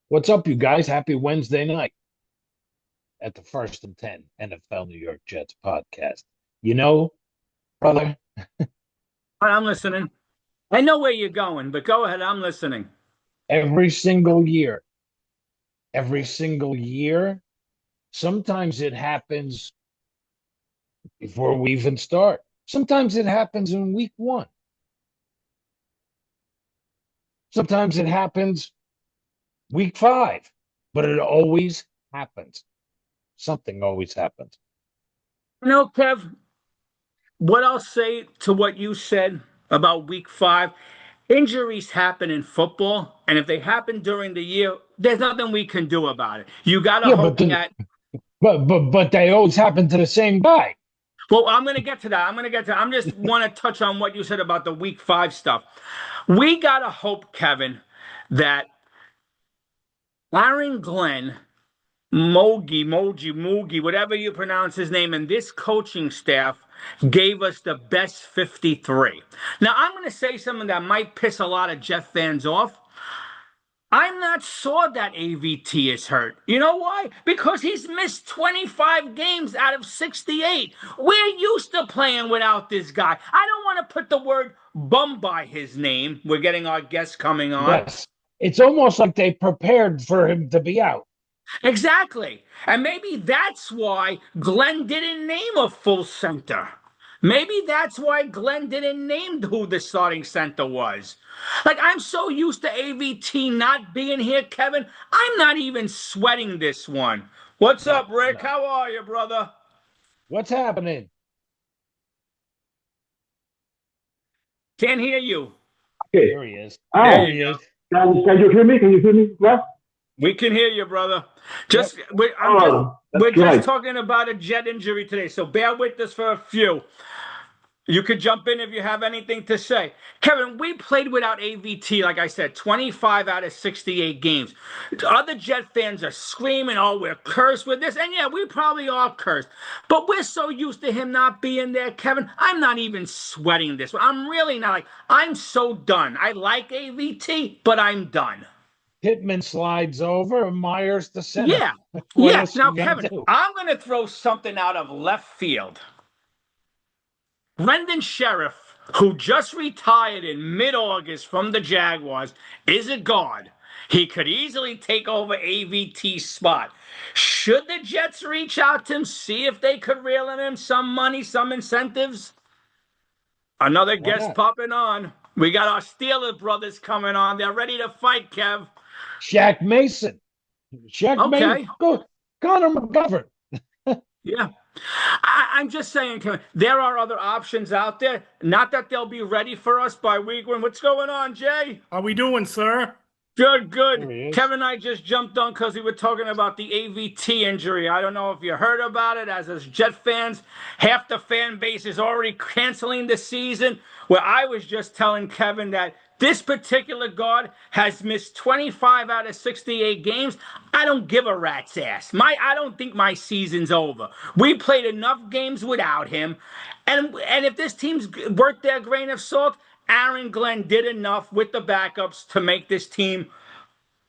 What's up, you guys? Happy Wednesday night at the First and 10 NFL New York Jets podcast. You know, brother, I'm listening. I know where you're going, but go ahead. I'm listening. every single year, every single year, sometimes it happens before we even start. Sometimes it happens in week one. Sometimes it happens week five, but it always happens. Something always happens. Kev, what I'll say to what you said about week five, injuries happen in football, and if they happen during the year, there's nothing we can do about it. You got to Yeah, but hope the, that. but they always happen to the same guy. Well, I'm going to get to that. I'm just want to touch on what you said about the week five stuff. We got to hope, Kevin, that Aaron Glenn Moogie, whatever you pronounce his name, and this coaching staff gave us the best 53. Now, I'm going to say something that might piss a lot of Jet fans off. I'm not sure that AVT is hurt. You know why? Because he's missed 25 games out of 68. We're used to playing without this guy. I don't want to put the word bum by his name. We're getting our guest coming on. Yes. It's almost like they prepared for him to be out. Exactly. And maybe that's why Glenn didn't name a full center. Maybe that's why Glenn didn't name who the starting center was. Like, I'm so used to AVT not being here, Kevin. I'm not even sweating this one. What's No, up, Rick? no. How are you, brother? What's happening? Can't hear you. Okay. There he is. There There Oh, you he go. is. can you hear me? Can you hear me well? We can hear you, brother. Yep. Just we, I'm just Oh, that's we're just great. talking about a jet injury today, so bear with us for a few. You could jump in if you have anything to say. Kevin, we played without AVT, like I said, 25 out of 68 games. Other Jet fans are screaming, oh, we're cursed with this. And yeah, we probably are cursed. But we're so used to him not being there, Kevin. I'm not even sweating this one. I'm really not. I'm so done. I like AVT, but I'm done. Pittman slides over and Myers the center. Yeah. What Yeah. else Now, you gonna Kevin, do? I'm going to throw something out of left field. Brendan Sheriff, who just retired in mid-August from the Jaguars, is a guard. He could easily take over AVT's spot. Should the Jets reach out to him, see if they could reel in him some money, some incentives? Another Why guest not? popping on. We got our Steelers brothers coming on. They're ready to fight, Kev. Shaq Mason. Shaq Mason. Okay. Go Connor McGovern. Yeah. I'm just saying, Kevin, there are other options out there. Not that they'll be ready for us by week one. What's going on, Jay? How we doing, sir? Good, There good. he is. Kevin and I just jumped on because we were talking about the AVT injury. I don't know if you heard about it. As Jet fans, half the fan base is already canceling the season. Where I was just telling Kevin that this particular guard has missed 25 out of 68 games. I don't give a rat's ass. I don't think my season's over. We played enough games without him, and if this team's worth their grain of salt, Aaron Glenn did enough with the backups to make this team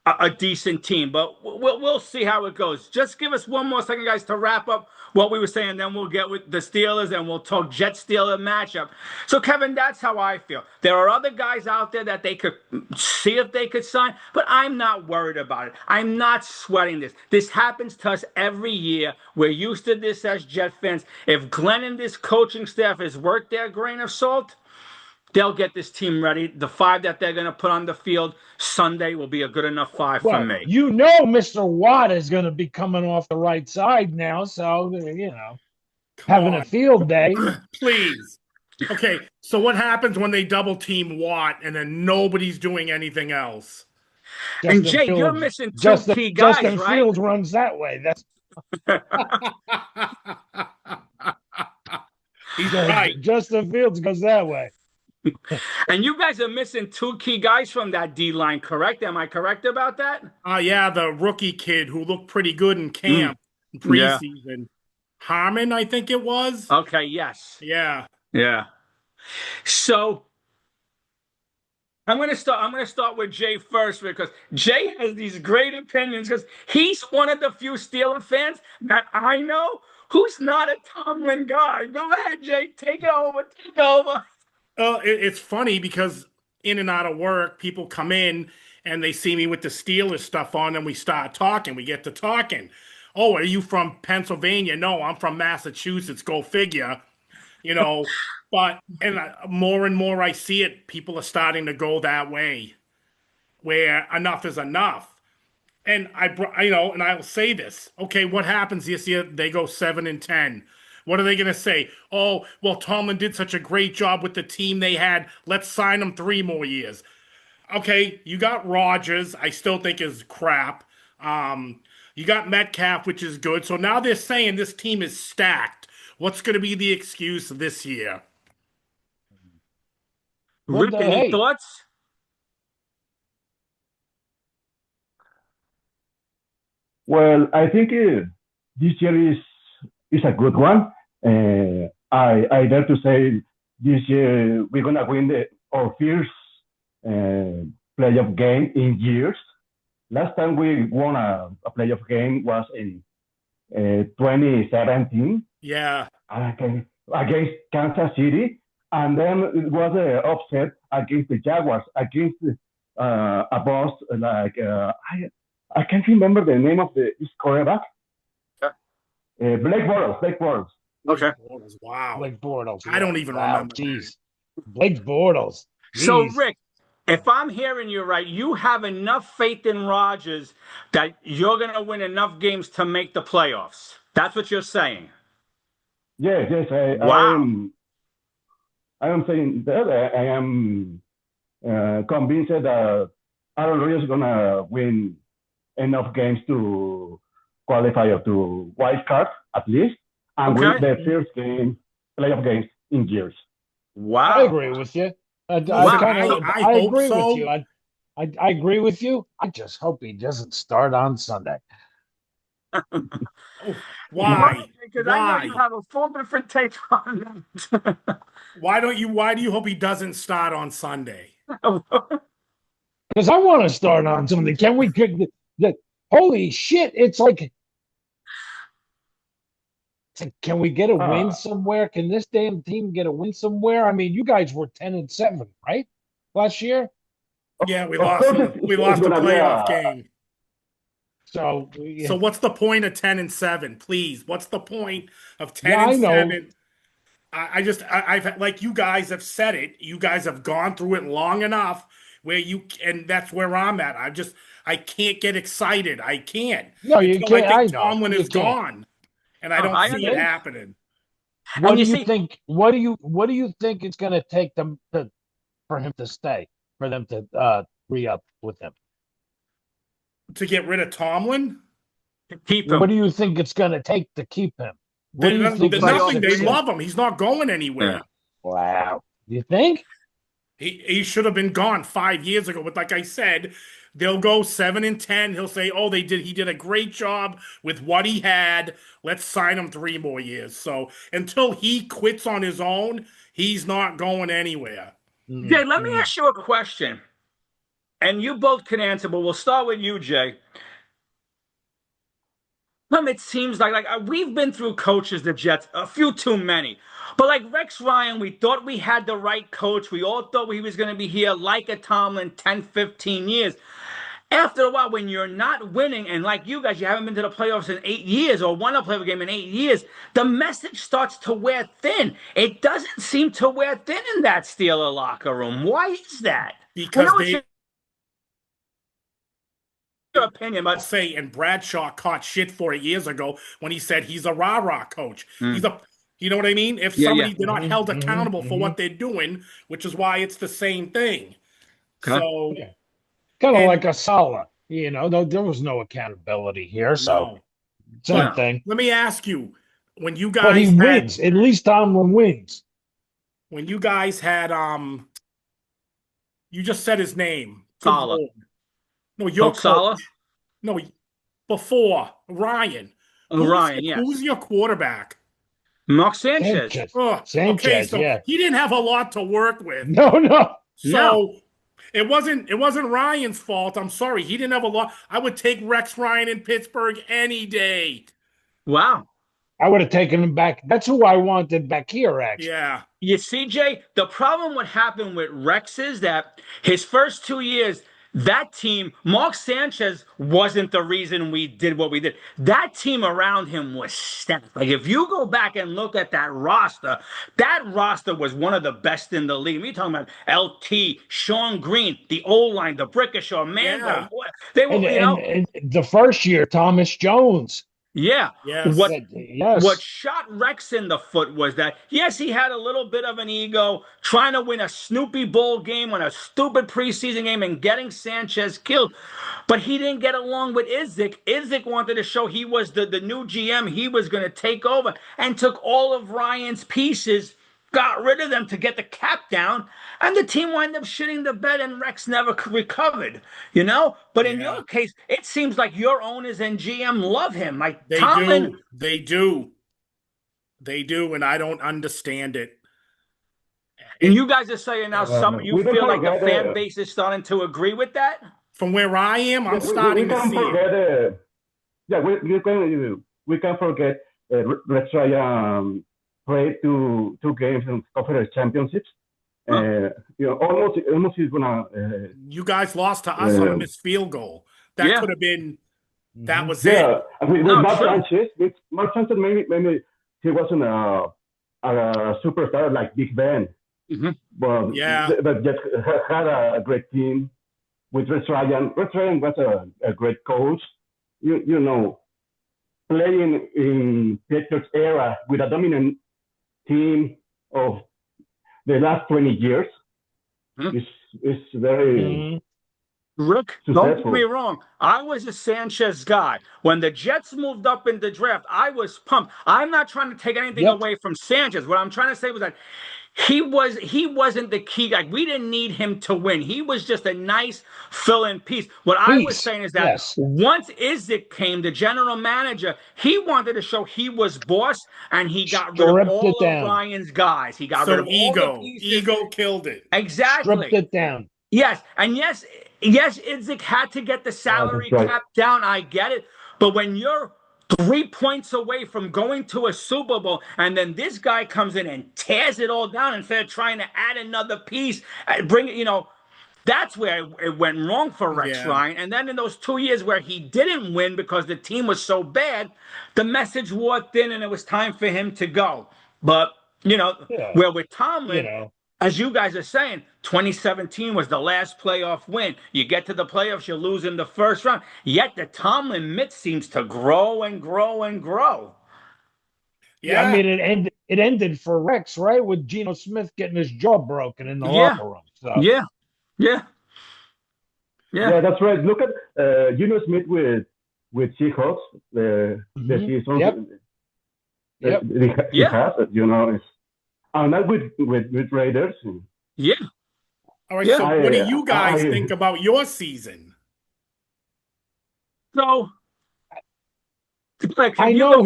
a decent team. But we'll see how it goes. Just give us one more second, guys, to wrap up what we were saying. Then we'll get with the Steelers and we'll talk Jet Steeler matchup. So, Kevin, that's how I feel. There are other guys out there that they could see if they could sign, but I'm not worried about it. I'm not sweating this. This happens to us every year. We're used to this as Jet fans. If Glenn and this coaching staff is worth their grain of salt, they'll get this team ready. The five that they're going to put on the field Sunday will be a good enough five for Well, me. you know Mr. Watt is gonna be coming off the right side now, so Come having a on, field day. please. Okay, so what happens when they double team Watt and then nobody's doing anything else? And Justin Jay, you're Fields missing two Justin key guys, Justin right? Fields runs that way. That's He's right. Justin Fields goes that way. And you guys are missing two key guys from that D line, correct? Am I correct about that? Yeah, the rookie kid who looked pretty good in Mm, camp in yeah. preseason. Harmon, I think it was. Okay, yes. Yeah. Yeah. So I'm gonna start with Jay first because Jay has these great opinions because he's one of the few Steeler fans that I know who's not a Tomlin guy. Go ahead, Jay. Take it over. Take over. It's funny because in and out of work, people come in and they see me with the Steelers stuff on, and we start talking. We get to talking. Oh, are you from Pennsylvania? No, I'm from Massachusetts. Go figure. You know, but more and more I see it, people are starting to go that way, where enough is enough. And and I'll say this. Okay, what happens this year? They go 7-10. What are they going to say? Oh, well, Tomlin did such a great job with the team they had. Let's sign him 3 more years. Okay, you got Rodgers, I still think is crap. You got Metcalf, which is good. So now they're saying this team is stacked. What's going to be the excuse this year? Rick, any thoughts? Well, I think this year is a good one. I dare to say this year we're gonna win our first playoff game in years. Last time we won a playoff game was in 2017. Yeah. Against Kansas City, and then it was an upset against the Jaguars, against a boss like I can't remember the name of this quarterback. Blake Bortles. Blake Bortles. Okay. Wow. Blake Bortles. I don't even remember. Jeez. Blake Bortles. Jeez. So, Rick, if I'm hearing you right, you have enough faith in Rodgers that you're going to win enough games to make the playoffs. That's what you're saying. Yes. Wow. I am saying that I am convinced that Aaron Rodgers is gonna win enough games to qualify to wild card at least, and win the first playoff games in years. Wow. I agree with you. I agree with you. I agree with you. I just hope he doesn't start on Sunday. Why? Because I know you have a full different take on that. Why do you hope he doesn't start on Sunday? Because I want to start on Sunday. Can we get the holy shit? It's like, can we get a win somewhere? Can this damn team get a win somewhere? I mean, you guys were 10-7, right? Last year? Yeah, we lost a playoff game. So what's the point of 10-7? Please, what's the point of 10-7? I've like you guys have said it. You guys have gone through it long enough and that's where I'm at. I can't get excited. I can't. No, you can't. I think Tomlin is gone, and I don't see it happening. What do you think? What do you think it's going to take for him to stay? For them to re-up with him? To get rid of Tomlin? To keep him. What do you think it's going to take to keep him? There's nothing. They love him. He's not going anywhere. Yeah. Wow. You think? He should have been gone 5 years ago. But like I said, they'll go 7-10. He'll say, "Oh, he did a great job with what he had. Let's sign him 3 more years." So until he quits on his own, he's not going anywhere. Jay, let me ask you a question. And you both can answer, but we'll start with you, Jay. It seems like we've been through coaches, the Jets, a few too many. But like Rex Ryan, we thought we had the right coach. We all thought he was going to be here like a Tomlin 10, 15 years. After a while, when you're not winning, and like you guys, you haven't been to the playoffs in 8 years or won a playoff game in 8 years, the message starts to wear thin. It doesn't seem to wear thin in that Steeler locker room. Why is that? Because your opinion, but say, and Bradshaw caught shit for it years ago when he said he's a rah-rah coach. You know what I mean? If they're not held accountable for what they're doing, which is why it's the same thing. Okay. So kind of like a Salah, there was no accountability here. So same thing. Let me ask you, when you guys but he wins, at least Tomlin wins. When you guys had you just said his name. Salah. No, your Salah? No, before Ryan. Who's your quarterback? Mark Sanchez. Sanchez, He didn't have a lot to work with. No. So It wasn't Ryan's fault. I'm sorry. He didn't have a lot. I would take Rex Ryan in Pittsburgh any day. Wow. I would have taken him back. That's who I wanted back here, actually. Yeah. You see, Jay, the problem what happened with Rex is that his first 2 years, that team, Mark Sanchez wasn't the reason we did what we did. That team around him was stacked. Like if you go back and look at that roster was one of the best in the league. We're talking about LT, Sean Green, the O-line, the Brickishaw, Mango. Yeah. They were, And the first year, Thomas Jones. yeah. Yes. What shot Rex in the foot was that, yes, he had a little bit of an ego trying to win a Snoopy Bowl game on a stupid preseason game and getting Sanchez killed, but he didn't get along with Izzik. Izzik wanted to show he was the new GM. He was going to take over and took all of Ryan's pieces, got rid of them to get the cap down, and the team wound up shitting the bed and Rex never recovered, you know? But in your case, it seems like your owners and GM love him. Like They Tomlin, do. They do. They do, and I don't understand it. and you guys are saying now you we don't feel like the forget, fan base is starting to agree with that? From where I am, I'm starting to see it. Yeah, we can forget Rex Ryan played two games in conference championships. Almost he's gonna. You guys lost to us on a missed field goal. That could have been. That was it. Yeah, with Mark Sanchez. With Mark Sanchez, maybe he wasn't a superstar like Big Ben, but but just had a great team with Rex Ryan. Rex Ryan was a great coach. You know, playing in Patriots era with a dominant team of the last 20 years is very Rick, successful. don't get me wrong. I was a Sanchez guy. When the Jets moved up in the draft, I was pumped. I'm not trying to take anything away from Sanchez. What I'm trying to say was that he wasn't the key guy. We didn't need him to win. He was just a nice fill-in piece. What I was saying is that once Izzik came, the general manager, he wanted to show he was boss, and he got rid of all of Ryan's guys. He got rid of all the pieces. Ego killed it. Exactly. Stripped it down. Yes, and yes, Izzik had to get the salary cap down. I get it. But when you're 3 points away from going to a Super Bowl, and then this guy comes in and tears it all down instead of trying to add another piece, bring it, that's where it went wrong for Rex Ryan. And then in those 2 years where he didn't win because the team was so bad, the message walked in and it was time for him to go. But, where with Tomlin, as you guys are saying, 2017 was the last playoff win. You get to the playoffs, you lose in the first round. Yet the Tomlin myth seems to grow and grow and grow. Yeah, I mean, it ended for Rex, right, with Geno Smith getting his jaw broken in the locker room. So. Yeah, that's right. Look at Geno Smith with Seahawks the season. He has it, and not with Raiders. Yeah. All right. So, what do you guys think about your season? So, I know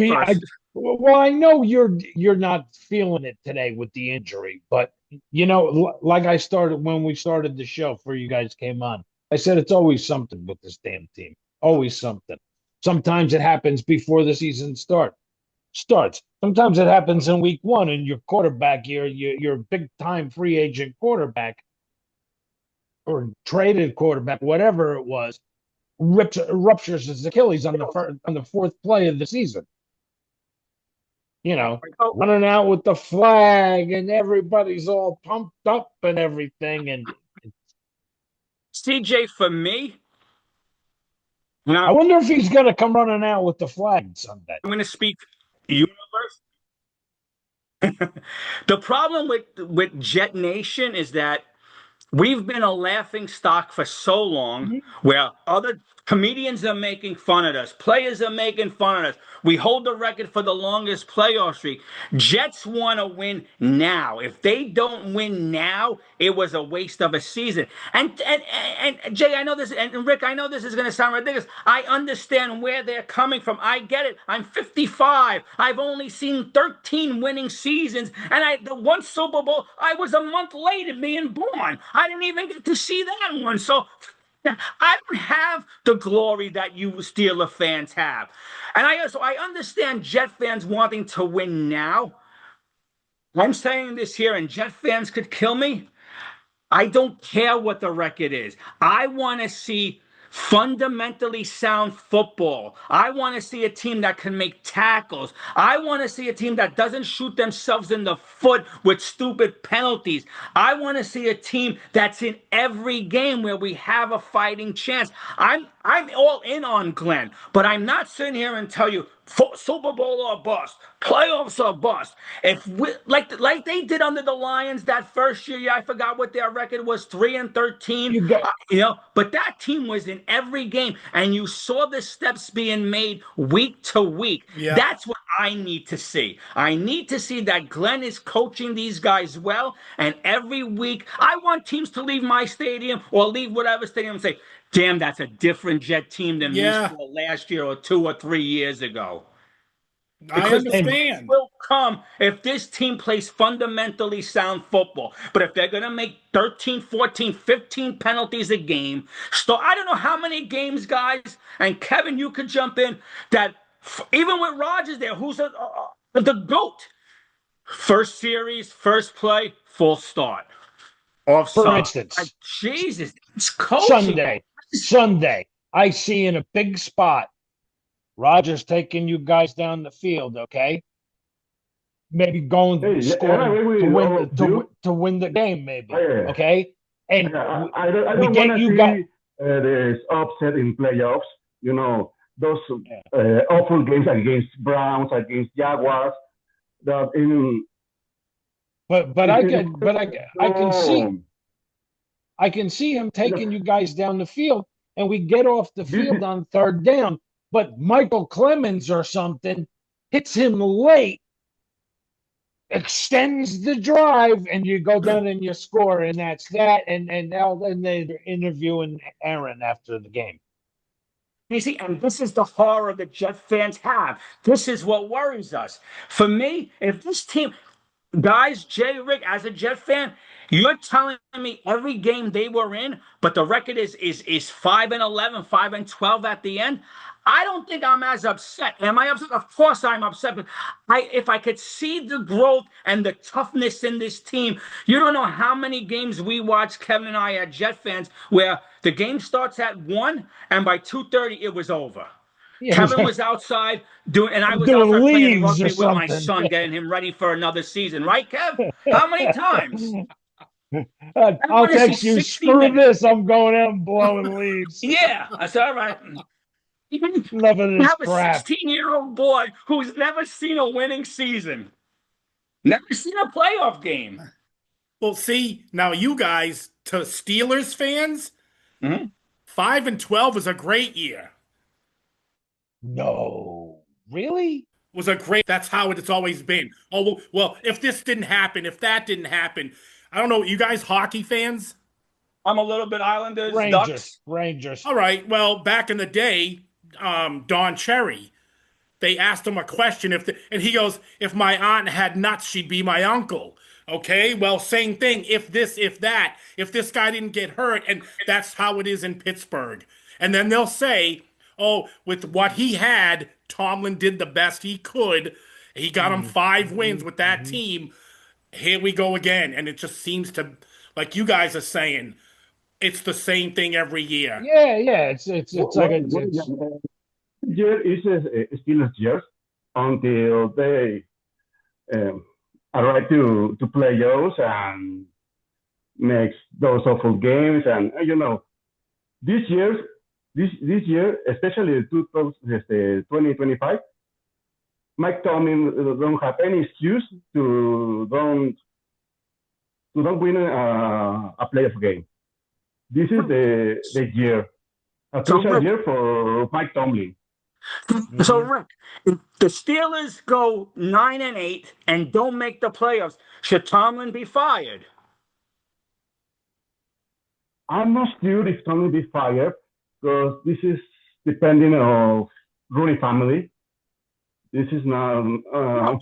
I know you're not feeling it today with the injury, but like I started when we started the show before you guys came on. I said it's always something with this damn team. Always something. Sometimes it happens before the season starts. Sometimes it happens in week one, and your quarterback, your big time free agent quarterback or traded quarterback, whatever it was, ruptures his Achilles on the fourth play of the season. Running out with the flag and everybody's all pumped up and everything. And CJ, for me, I wonder if he's going to come running out with the flag Sunday. I'm going to speak universe. The problem with Jet Nation is that we've been a laughing stock for so long, where other Comedians are making fun of us. Players are making fun of us. We hold the record for the longest playoff streak. Jets want to win now. If they don't win now, it was a waste of a season. And Jay, I know this, and Rick, I know this is going to sound ridiculous. I understand where they're coming from. I get it. I'm 55. I've only seen 13 winning seasons, and the one Super Bowl, I was a month late in being born. I didn't even get to see that one. So I don't have the glory that you Steeler fans have. And I understand Jet fans wanting to win now. I'm saying this here, and Jet fans could kill me. I don't care what the record is. I want to see fundamentally sound football. I want to see a team that can make tackles. I want to see a team that doesn't shoot themselves in the foot with stupid penalties. I want to see a team that's in every game where we have a fighting chance. I'm all in on Glenn, but I'm not sitting here and tell you Super Bowl or bust, playoffs or bust. If we, like they did under the Lions that first year, I forgot what their record was, 3-13. But that team was in every game, and you saw the steps being made week to week. Yeah. That's what I need to see. I need to see that Glenn is coaching these guys well, and every week I want teams to leave my stadium or leave whatever stadium and say, damn, that's a different Jet team than we saw last year or 2 or 3 years ago. I understand. It will come if this team plays fundamentally sound football. But if they're going to make 13, 14, 15 penalties a game, so I don't know how many games, guys, and Kevin, you could jump in, that even with Rodgers there, who's the GOAT, first series, first play, full start. Offside. For instance, like, Jesus, it's coaching. Sunday, I see in a big spot, Rodgers taking you guys down the field, okay? Maybe going to score to win the game, maybe, okay? And I don't want to see this upset in playoffs. You know, those awful games against Browns, against Jaguars. That I can see him taking you guys down the field, and we get off the field on third down. But Michael Clemens or something hits him late, extends the drive, and you go down and you score, and that's that. And they're interviewing Aaron after the game. You see, and this is the horror that Jet fans have. This is what worries us. For me, if this team, guys, Jay, Rick, as a Jet fan, you're telling me every game they were in, but the record is 5-11, 5-12 at the end. I don't think I'm as upset. Am I upset? Of course I'm upset. But if I could see the growth and the toughness in this team, you don't know how many games we watched, Kevin and I, at Jet fans, where the game starts at 1, and by 2:30 it was over. Yeah, Kevin was outside and I was outside playing rugby with my son, getting him ready for another season. Right, Kev? How many times? I'll text you, screw this, I'm going out and blowing leaves. Yeah, that's all right. Loving this crap. A 16-year-old boy who's never seen a winning season. Never seen a playoff game. Well, see, now you guys, to Steelers fans, 5-12 is a great year. No. Really? Was a great, that's how it's always been. Oh, well, if this didn't happen, if that didn't happen, I don't know, you guys hockey fans? I'm a little bit Islanders, Rangers. All right, well, back in the day, Don Cherry, they asked him a question, and he goes, if my aunt had nuts, she'd be my uncle. Okay, well, same thing, if this, if that, if this guy didn't get hurt, and that's how it is in Pittsburgh. And then they'll say, oh, with what he had, Tomlin did the best he could. He got him 5 wins with that team. Here we go again. And it just seems to, like you guys are saying, it's the same thing every year. Yeah. It's like a year is a Steelers year until they arrive to playoffs and makes those awful games. And you know, this year, especially 2025, Mike Tomlin don't have any excuse to don't win a playoff game. This is the year. A So crucial Rick, year for Mike Tomlin. so Rick, if the Steelers go 9-8 and don't make the playoffs, should Tomlin be fired? I'm not sure if Tomlin will be fired because this is depending on Rooney family. This is not, No,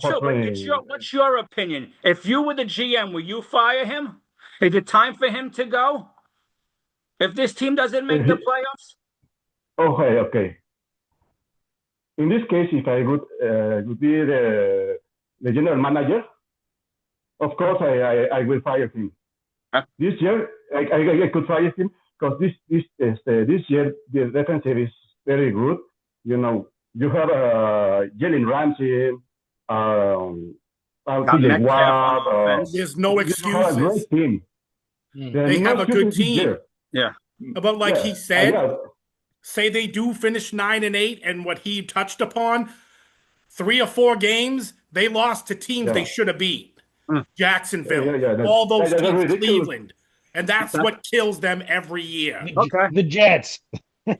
sure, but unfortunately. what's your opinion? If you were the GM, would you fire him? Is it time for him to go? If this team doesn't make the playoffs? Okay, okay. In this case, if I would be the general manager, of course I will fire him. Huh? This year I could fire him because this year the defensive is very good. You know, you have Jalen Ramsey, Got TJ Metcalf on Watt. offense. There's no You have a great excuses. team. There are They no have a good excuses this team. year. Yeah. But like he Yeah, said, yeah. say they do finish 9-8, and what he touched upon, 3 or 4 games, they lost to teams they Yeah. should have beat. Mm. Jacksonville, Yeah. all those That's teams, ridiculous. Cleveland. And that's what kills them every year. Okay. The Jets.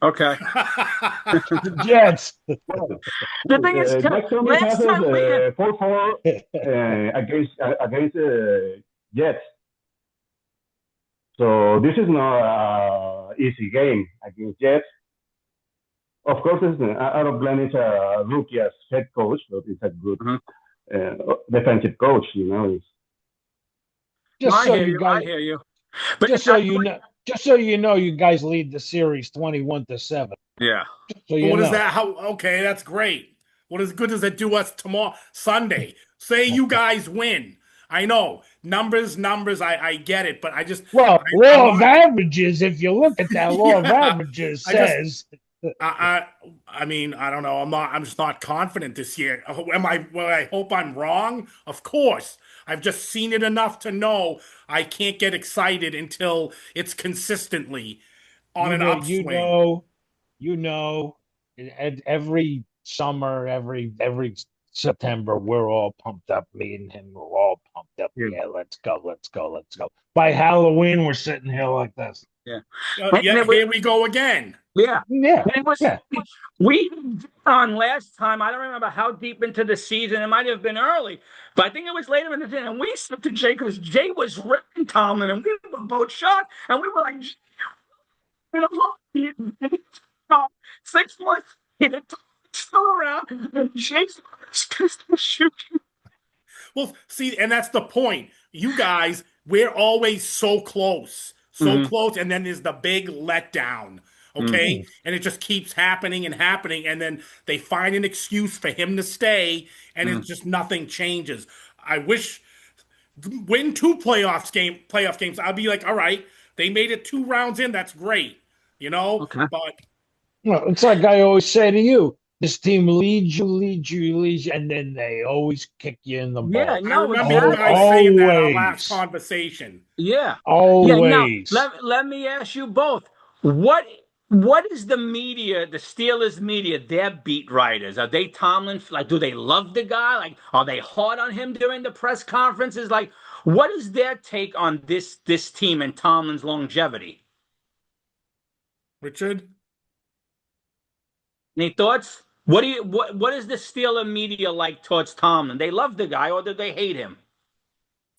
Okay. The Jets. Well, The thing is, Mike Tomlin has last time we had, 4-4 against Jets. So this is not an easy game against Jets. Of course, Aaron Glenn is a rookie as head coach, but he's a good defensive coach. You know, Just I so hear you you. I guys, hear you. But just so you know, you guys lead the series 21-7. yeah. So you What know. is that? Okay, that's great. What as good does it do us tomorrow, Sunday? Say you guys win. I know numbers. I get it, but I just Well, law of averages. If you look at that law of Yeah, averages, I just- says I mean, I don't know. I'm just not confident this year. Am I? Well, I hope I'm wrong. Of course, I've just seen it enough to know I can't get excited until it's consistently on an upswing. and every summer, every September, we're all pumped up. Me and him, we're all pumped up. Yeah, let's go. By Halloween, we're sitting here like this. Yeah. Yeah, here we go again. Yeah. Yeah, And it was we on last time. I don't remember how deep into the season. It might have been early, but I think it was later in the season. And we said to Jay because Jay was ripping Tomlin, and we were both shocked, and we were like, you know, 6 months, and it's still around, and Jay's shooting. Well, see, and that's the point. You guys, we're always so close, close, and then there's the big letdown. Okay, and it just keeps happening, and then they find an excuse for him to stay, and it's just nothing changes. I wish win 2 playoff games. I'll be like, all right, they made it 2 rounds in. That's great, you know. Okay. But it's like I always say to you: this team leads you, and then they always kick you in the balls. Yeah, I no, remember you guys saying that in our last Always. conversation. Yeah. Always. Yeah, now, let me ask you both. What is the media, the Steelers media, their beat writers? Are they Tomlin? Like, do they love the guy? Like, are they hard on him during the press conferences? Like, what is their take on this team and Tomlin's longevity? Richard? Any thoughts? What is the Steeler media like towards Tomlin? They love the guy or do they hate him?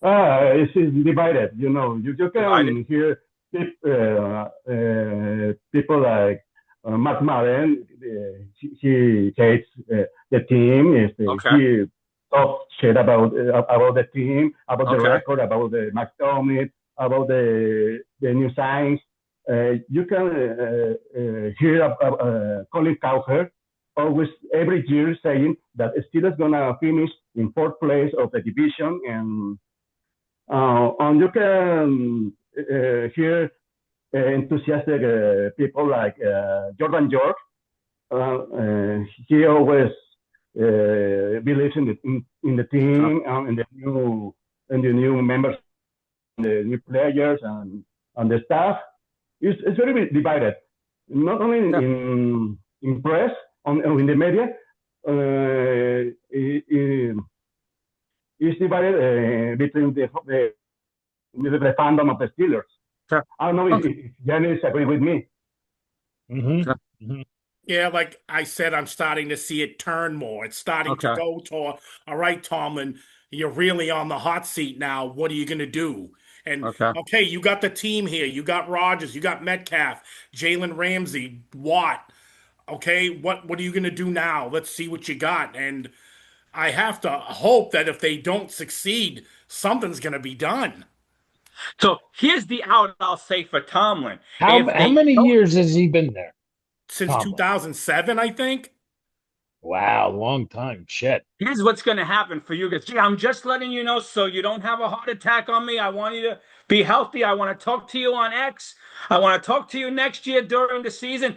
It's divided. You know, you can Divided. hear people like Mark Madden. He hates the team. Okay. He talks shit about the team, about the Okay. record, about the Mac Tomlin, about the new signs. You can hear Colin Cowherd always every year saying that Steelers gonna finish in 4th place of the division, and you can hear enthusiastic people like Jordan York. He always believes in the team and in the new members, the new players and the staff. It's very divided, not only in press in the media. It's divided between the fandom of the Steelers. Sure. I don't know if Janice agree with me. Mm-hmm. Mm-hmm. Yeah, like I said, I'm starting to see it turn more. It's starting to Okay. go toward, all right, Tomlin, you're really on the hot seat now. What are you going to do? And Okay. okay, you got the team here. You got Rodgers, you got Metcalf, Jalen Ramsey, Watt. Okay, what are you going to do now? Let's see what you got. And I have to hope that if they don't succeed, something's going to be done. So here's the out I'll say for Tomlin. How If how they many don't, years has he been there, Since Tomlin? 2007, I think. Wow, long time. Shit. here's what's going to happen for you guys. Gee, I'm just letting you know so you don't have a heart attack on me. I want you to be healthy. I want to talk to you on X. I want to talk to you next year during the season.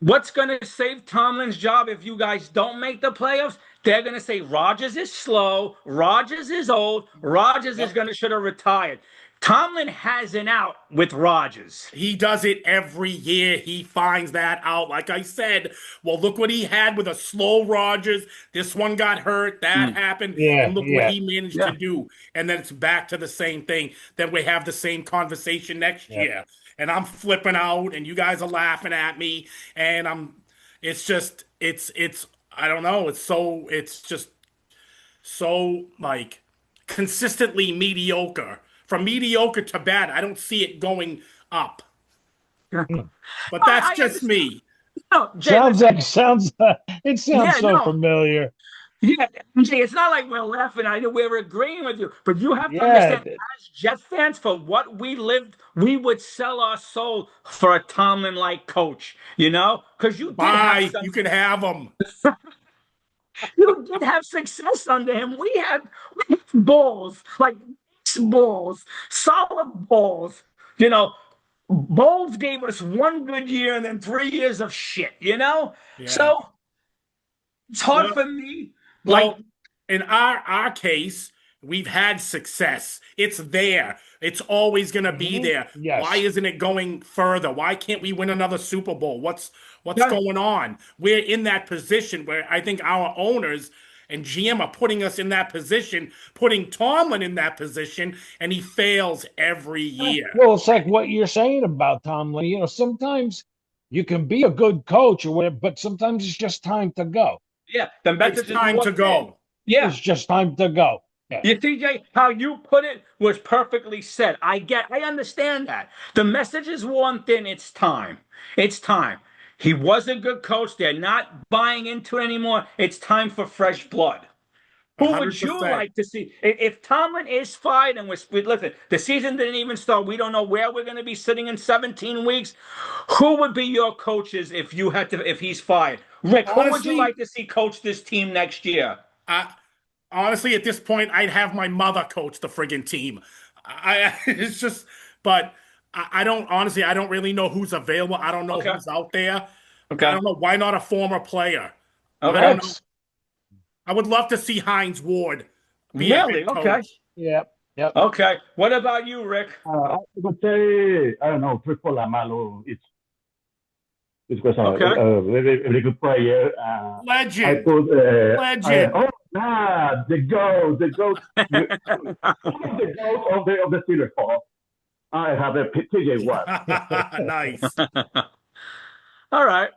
What's going to save Tomlin's job if you guys don't make the playoffs? They're going to say Rodgers is slow, Rodgers is old, Rodgers is Yep. going to should have retired. Tomlin has an out with Rodgers. He does it every year. He finds that out. Like I said, well, look what he had with a slow Rodgers. This one got hurt. That Mm. happened. Yeah, And look what yeah, he managed to Yeah. do. And then it's back to the same thing. Then we have the same conversation next yeah. year. And I'm flipping out, and you guys are laughing at me. And it's just, I don't know. It's just so like consistently mediocre. From mediocre to bad, I don't see it going up. Yeah. Hmm. But that's I just understand. me. No, Jay, Sounds listen. like it sounds Yeah, so no. familiar. Yeah, Jay, it's not like we're laughing. We're agreeing with you. But you have to Yeah, understand, as Jets fans, for what we lived, we would sell our soul for a Tomlin-like coach, Because Bye. You can have them. you did have success under him. We had balls, like balls, solid balls. You know, Bowles gave us one good year and then 3 years of shit. Yeah. So it's hard Well, for me. Like, well, in our case, we've had success. It's there. It's always going to be mhm. there. Why Yes. isn't it going further? Why can't we win another Super Bowl? What's yeah, going on? We're in that position where I think our owners and GM are putting us in that position, putting Tomlin in that position, and he fails every year. Well, it's like what you're saying about Tomlin. Sometimes you can be a good coach or whatever, but sometimes it's just time to go. yeah, the It's message is time more to thin. go. Yeah. It's just time to go. Yeah. You see, Jay, how you put it was perfectly said. I understand that. The message is worn thin. It's time. It's time. He was a good coach. They're not buying into it anymore. It's time for fresh blood. Who would you 100%. like to see? If Tomlin is fired and listen, the season didn't even start. We don't know where we're going to be sitting in 17 weeks. Who would be your coaches if he's fired? Rick, who would you Honestly, like to see coach this team next year? I honestly at this point I'd have my mother coach the friggin' team. It's just, but I don't honestly I don't really know who's available. I don't know Okay. who's out there. I Okay. don't know why not a former player. I Okay. don't know. That's I would love to see Hines Ward be a Really? head Okay. coach. yep, yep. Okay. What about you, Rick? I would say, I don't know, Triple Amalo. It was Okay. a very, very good player. I Legend. could, Legend. the goat, the goat of the Steelers. I have a TJ Watt. Nice. All right.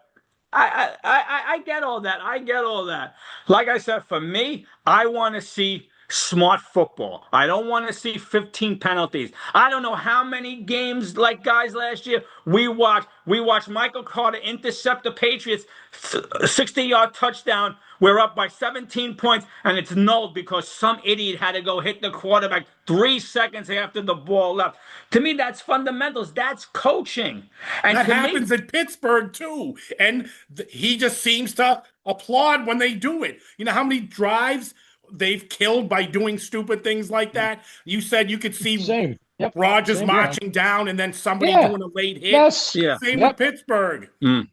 I get all that. I get all that. Like I said, for me, I want to see smart football. I don't want to see 15 penalties. I don't know how many games like guys last year we watched. We watched Michael Carter intercept the Patriots 60-yard touchdown. We're up by 17 points, and it's nulled because some idiot had to go hit the quarterback 3 seconds after the ball left. To me, that's fundamentals. That's coaching. And That to me, happens in Pittsburgh too. And he just seems to applaud when they do it. You know how many drives they've killed by doing stupid things like that? You said you could see Same. Yep. Rodgers Same thing. marching down and then somebody Yeah. doing a late hit. Yes. yeah. Same with Yep. Pittsburgh. Mm.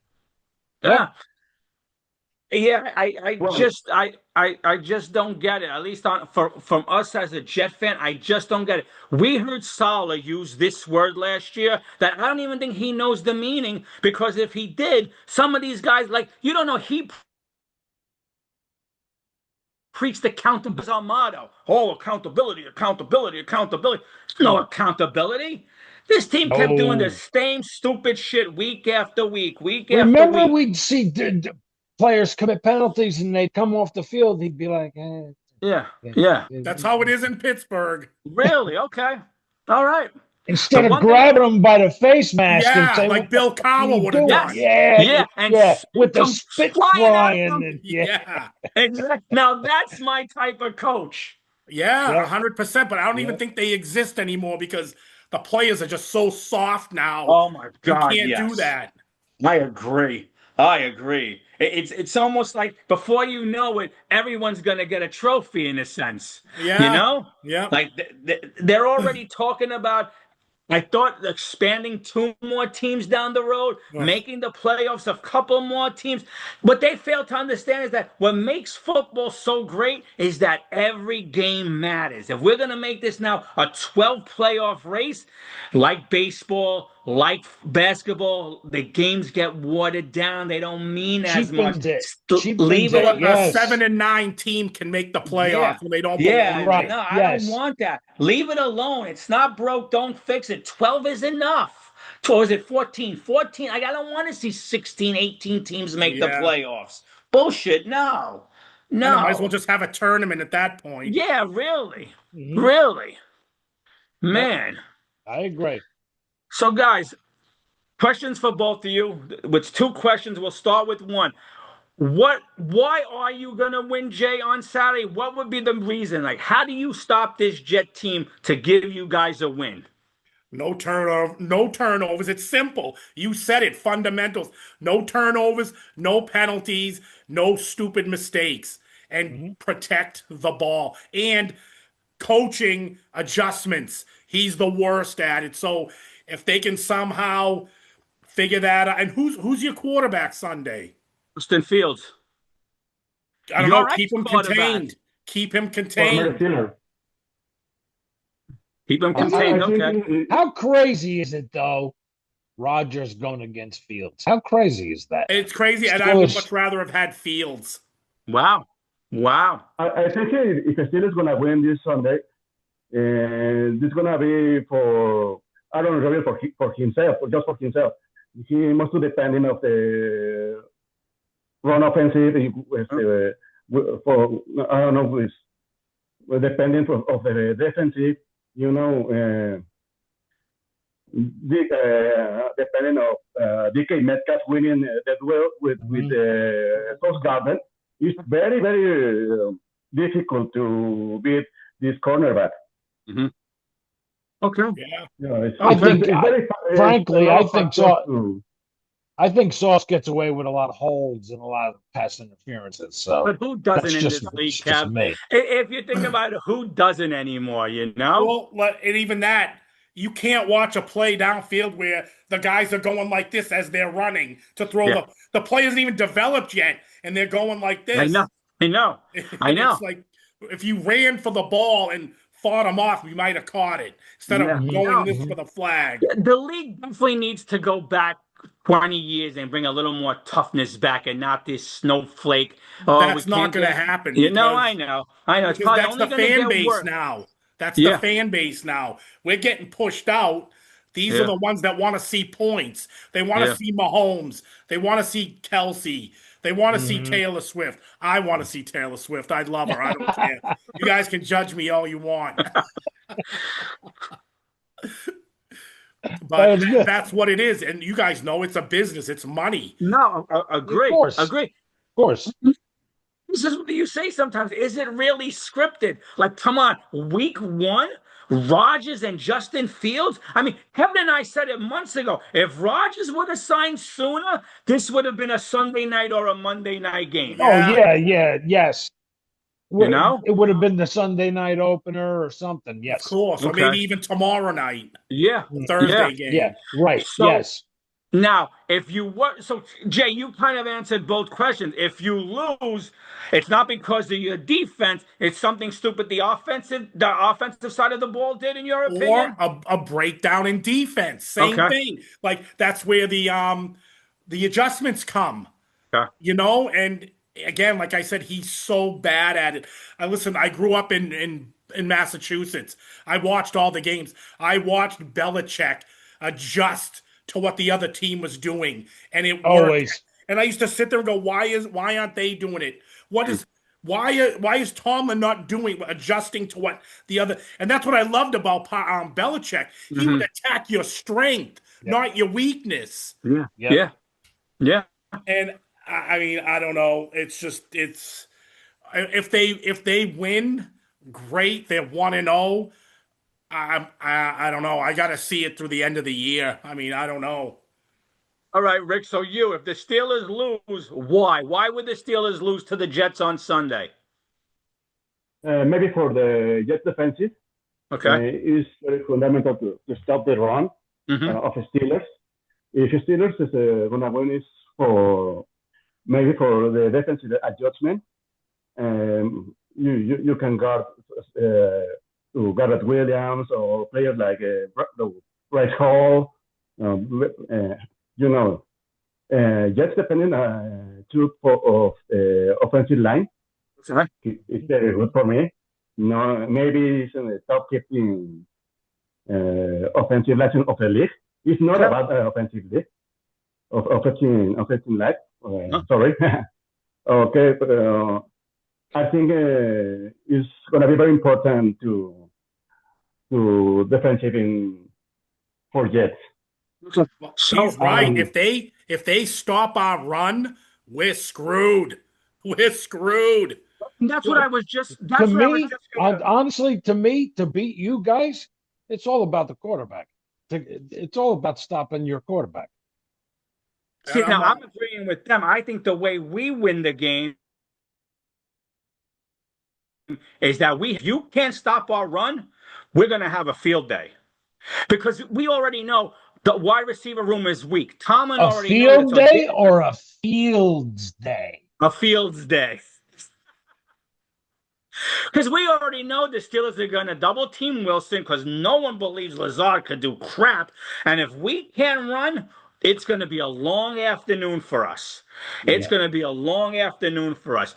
Yep. Yeah. Yeah, I Well, just I just don't get it. At least from us as a Jet fan, I just don't get it. We heard Salah use this word last year that I don't even think he knows the meaning, because if he did, some of these guys, like, you don't know, he preached accountability as our motto. Oh, accountability, accountability, accountability. No accountability. This team kept doing the Oh, same stupid shit week after week, week after remember week. we'd see players commit penalties and they'd come off the field. He'd be like, Yeah, yeah. That's how it is in Pittsburgh. Really? Okay. All right. Instead The of one thing, grabbing him by the face mask and Yeah, say, "What like the Bill fuck are Cowell you would have doing?" yes, done. Yeah, yeah, and yeah, with the come spit flying out of flying, them. and yeah, Yeah. Exactly. Now that's my type of coach. Yeah, yeah, 100%. But I don't even yeah. think they exist anymore because the players are just so soft now. Oh my You God, can't do yes. that. I agree. I agree. It's almost like before you know it, everyone's gonna get a trophy in a sense. You Yeah. know, Yeah. like they're already talking about. I thought expanding 2 more teams down the road, Ugh. making the playoffs a couple more teams. What they fail to understand is that what makes football so great is that every game matters. If we're going to make this now a 12 playoff race, like baseball, like basketball, the games get watered down. They don't mean as much. Cheapens it, Leave cheapens it So it. at a 7 Yes, and 9 team can make the yeah. playoffs when they don't Yeah, belong right. there. no, I don't Yes, want that. Leave it alone. It's not broke. Don't fix it. 12 is enough. Or is it 14? 14. I don't want to see 16, 18 teams make the Yeah. playoffs. Bullshit. No. I know. Might as well No. just have a tournament at that point. Yeah, really. hmm Really. yep, Man. I agree. So, guys, questions for both of you. With 2 questions, we'll start with one. Why are you gonna win, Jay, on Saturday? What would be the reason? Like, how do you stop this Jet team to give you guys a win? No turnover, no turnovers. It's simple. You said it. Fundamentals. No turnovers, no penalties, no stupid mistakes, and hmm protect the ball. And coaching adjustments. He's the worst at it. So if they can somehow figure that out, and who's your quarterback Sunday? Justin Fields. I don't know. Your Keep him ex-quarterback. contained. Keep him Former contained. Steeler. Keep him How, contained. I think Okay. how crazy is it though? Rodgers going against Fields. How crazy is that? It's crazy, and I Still, would much rather have had Fields. Wow. Wow. I think if the Steelers gonna win this Sunday, and this gonna be for Aaron Rodgers for himself, just for himself. He must be depending of the run offensive for I don't know with depending of the defensive, you know. Depending of DK Metcalf winning that well with Sauce Gardner, it's very difficult to beat this cornerback. Mm-hmm. Okay. Yeah. You know, I think, it's very frankly, a lot I of think factors so. to- I think Sauce gets away with a lot of holds and a lot of pass interferences. So But who doesn't in this league, that's just Kev? me. If you think about it, who doesn't anymore, you know? Well, and even that, you can't watch a play downfield where the guys are going like this as they're running to throw Yeah. the play isn't even developed yet, and they're going like this. I know. I know. I And know. it's like if you ran for the ball and fought them off, we might have caught it instead Yeah. of Mhm. going No. this for the flag. The league definitely needs to go back 20 years and bring a little more toughness back and not this snowflake. Oh, we That's not can't going to get. happen You know, because I know. I know. It's because probably that's only the going to fan get base worse. now. That's the Yeah. fan base now. We're getting pushed out. These are Yeah. the ones that want to see points. They want to Yeah. see Mahomes. They want to see Kelsey. They want to see Mhm. Taylor Swift. I want to see Taylor Swift. I love her. I don't care. You guys can judge me all you want. But That's good. that's what it is. And you guys know it's a business. It's money. No, agree. Of course. Agree. Of course. This is what you say sometimes. Is it really scripted? Like, come on, week 1, Rodgers and Justin Fields. I mean, Kevin and I said it months ago. If Rodgers would have signed sooner, this would have been a Sunday night or a Monday night game. Yeah. Oh yeah, yes. You know? It would have been the Sunday night opener or something. Of Yes. course. Or Okay. maybe even tomorrow night, Yeah. the Thursday game. Yeah. Right. So Yes. now, if you were so Jay, you kind of answered both questions. If you lose, it's not because of your defense. It's something stupid the offensive side of the ball did, in your Or opinion. a breakdown in defense. Same Okay. thing. Like that's where the adjustments come. Okay. You know, and again, like I said, he's so bad at it. Listen, I grew up in Massachusetts. I watched all the games. I watched Belichick adjust to what the other team was doing, and it worked. Always. And I used to sit there and go, why aren't they doing it? Why is Tomlin not adjusting to what the other? And that's what I loved about Belichick. He would attack your strength, not your weakness. Yeah. Yep. Yeah. Yeah. And I mean, I don't know. It's if they win, great. They're 1-0. I don't know. I got to see it through the end of the year. I mean, I don't know. All right, Rick. So if the Steelers lose, why? Why would the Steelers lose to the Jets on Sunday? Maybe for the Jets defensive, Okay. it's very fundamental to stop the run of the Steelers. If the Steelers is going to win, is maybe for the defensive adjustment. You can guard to Garrett Williams or players like Bryce Hall. Jets depending too of offensive line. Okay. It's very good for me. No, maybe it's in the top 15 offensive line of the league. It's not about offensive league of offensive line. Sorry. Okay, but I think it's going to be very important to defensive for Jets. He's right. If they stop our run, we're screwed. We're screwed. That's what I was just. To me, honestly, to beat you guys, it's all about the quarterback. It's all about stopping your quarterback. See, now I'm agreeing with them. I think the way we win the game is that if you can't stop our run, we're going to have a field day. Because we already know the wide receiver room is weak. Tomlin already knows. A field day or a Fields day? A Fields day. Because we already know the Steelers are going to double team Wilson because no one believes Lazard could do crap. And if we can't run, it's going to be a long afternoon for us. It's going to be a long afternoon for us.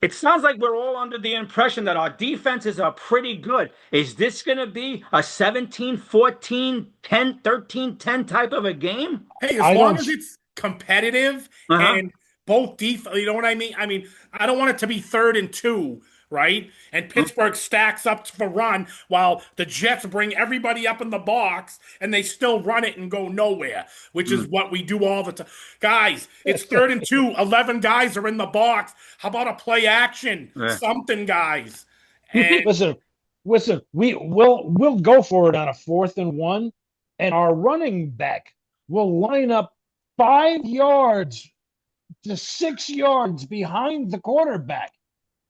It sounds like we're all under the impression that our defenses are pretty good. Is this going to be a 17-14, 10, 13-10 type of a game? Hey, as long as it's competitive and both defense, you know what I mean? I mean, I don't want it to be 3rd and 2, right? And Pittsburgh stacks up for run while the Jets bring everybody up in the box and they still run it and go nowhere, which is what we do all the time. Guys, it's 3rd and 2. 11 guys are in the box. How about a play action? Something, guys. And listen, we'll go for it on a 4th and 1, and our running back will line up 5 yards to 6 yards behind the quarterback,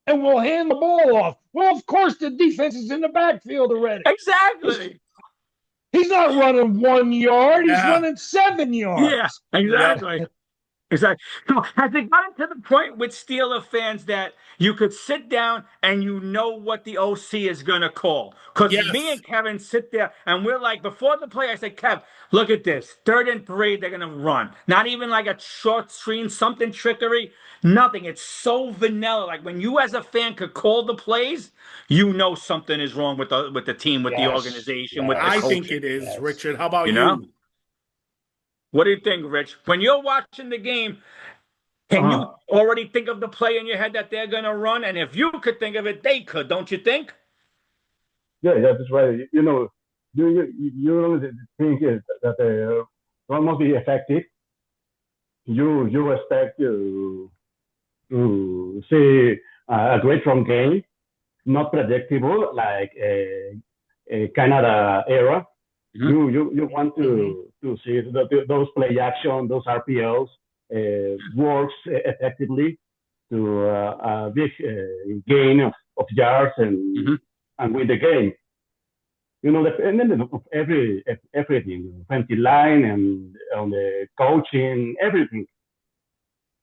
and we'll hand the ball off. Well, of course, the defense is in the backfield already. Exactly. He's not running 1 yard. He's running 7 yards. Yeah, exactly. Exactly. So has it gotten to the point with Steeler fans that you could sit down and you know what the OC is going to call? Because me and Kevin sit there and we're like, before the play, I said, Kev, look at this. 3rd and 3, they're going to run. Not even like a short screen, something trickery. Nothing. It's so vanilla. Like when you as a fan could call the plays, you know something is wrong with the team, with the organization, with the coaching. I think it is, Richard. How about you? What do you think, Rich? When you're watching the game, can you already think of the play in your head that they're going to run? And if you could think of it, they could, don't you think? Yeah, that's right. You think that the run must be effective. You expect to see a great run game, not predictable like a Canada era. You want to see those play action, those RPOs works effectively to a big gain of yards and win the game. Depending of everything, offensive line and on the coaching, everything.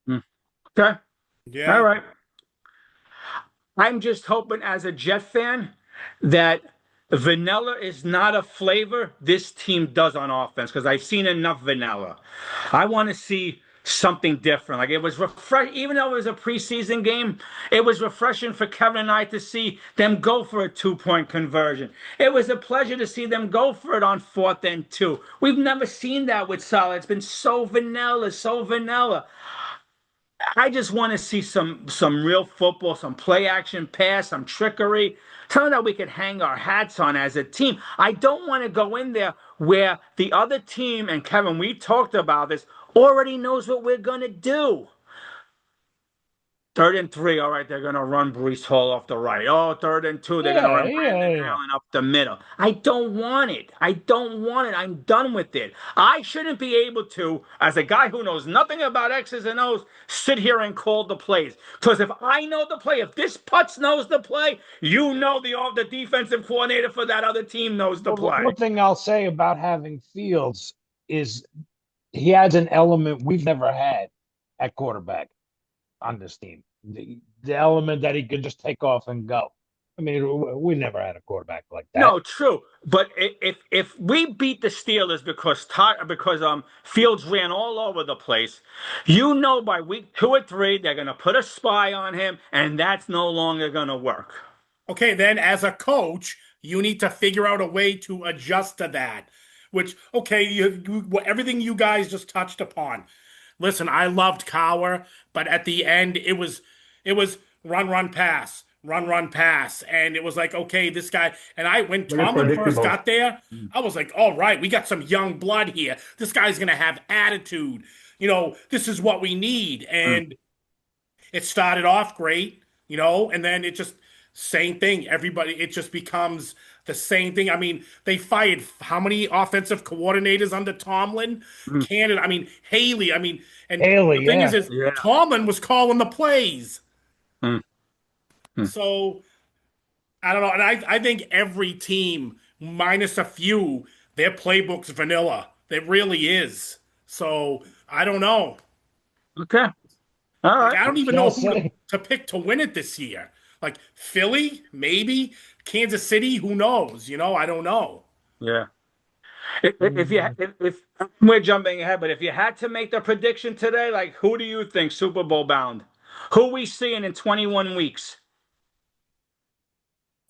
Okay. Yeah. All right. I'm just hoping as a Jet fan that vanilla is not a flavor this team does on offense, because I've seen enough vanilla. I want to see something different. Like it was refresh, even though it was a preseason game, it was refreshing for Kevin and I to see them go for a 2-point conversion. It was a pleasure to see them go for it on 4th and 2. We've never seen that with Salah. It's been so vanilla, so vanilla. I just want to see some real football, some play action pass, some trickery, something that we could hang our hats on as a team. I don't want to go in there where the other team, and Kevin, we talked about this, already knows what we're going to do. 3rd and 3, all right, they're going to run Brees Hall off the right. Oh, 3rd and 2, they're going to run Brandon Allen up the middle. I don't want it. I don't want it. I'm done with it. I shouldn't be able to, as a guy who knows nothing about X's and O's, sit here and call the plays. Because if I know the play, if this Putz knows the play, you know the defensive coordinator for that other team knows the play. One thing I'll say about having Fields is he adds an element we've never had at quarterback on this team. The element that he can just take off and go. I mean, we never had a quarterback like that. No, true. But if we beat the Steelers because Fields ran all over the place, you know by week 2 or 3 they're going to put a spy on him, and that's no longer going to work. Okay, then as a coach, you need to figure out a way to adjust to that. Which, okay, everything you guys just touched upon. Listen, I loved Cowher, but at the end it was run, pass, run, pass. And it was like, okay, this guy, and when Tomlin first got there, I was like, all right, we got some young blood here. This guy's going to have attitude. This is what we need. And it started off great, and then it just, same thing. It just becomes the same thing. I mean, they fired how many offensive coordinators under Tomlin? Canada, Haley, and Haley, the thing is Tomlin was calling the plays. So, I don't know. And I think every team, minus a few, their playbook's vanilla. It really is. So, I don't know. Okay. All right. I don't even know who to pick to win it this year. Like Philly, maybe. Kansas City, who knows? I don't know. Yeah. If we're jumping ahead, but if you had to make the prediction today, like who do you think Super Bowl bound? Who we seeing in 21 weeks?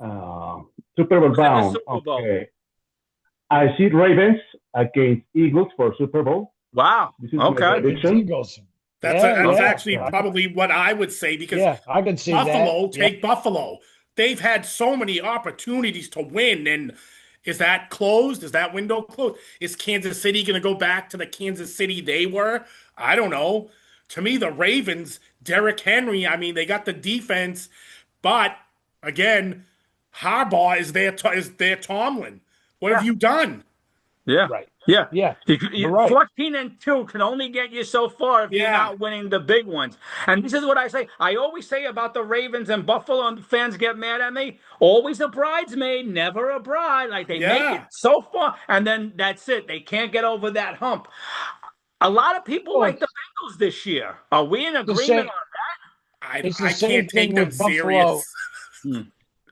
Super Bowl bound. Super Bowl? Okay. I see Ravens against Eagles for Super Bowl. Wow. Okay. Eagles. That's actually probably what I would say, because I can see Buffalo, that. take Buffalo. They've had so many opportunities to win, and is that closed? Is that window closed? Is Kansas City going to go back to the Kansas City they were? I don't know. To me, the Ravens, Derrick Henry, they got the defense, but again, Harbaugh is their Tomlin. What have you done? Yeah. Right. Yeah. Yeah. You're right. 14-2 can only get you so far if you're not winning the big ones. And this is what I say. I always say about the Ravens and Buffalo, and fans get mad at me. Always a bridesmaid, never a bride. Like they make it so far, and then that's it. They can't get over that hump. A lot of people like the Bengals this year. Are we in agreement on that? I can't take them serious. It's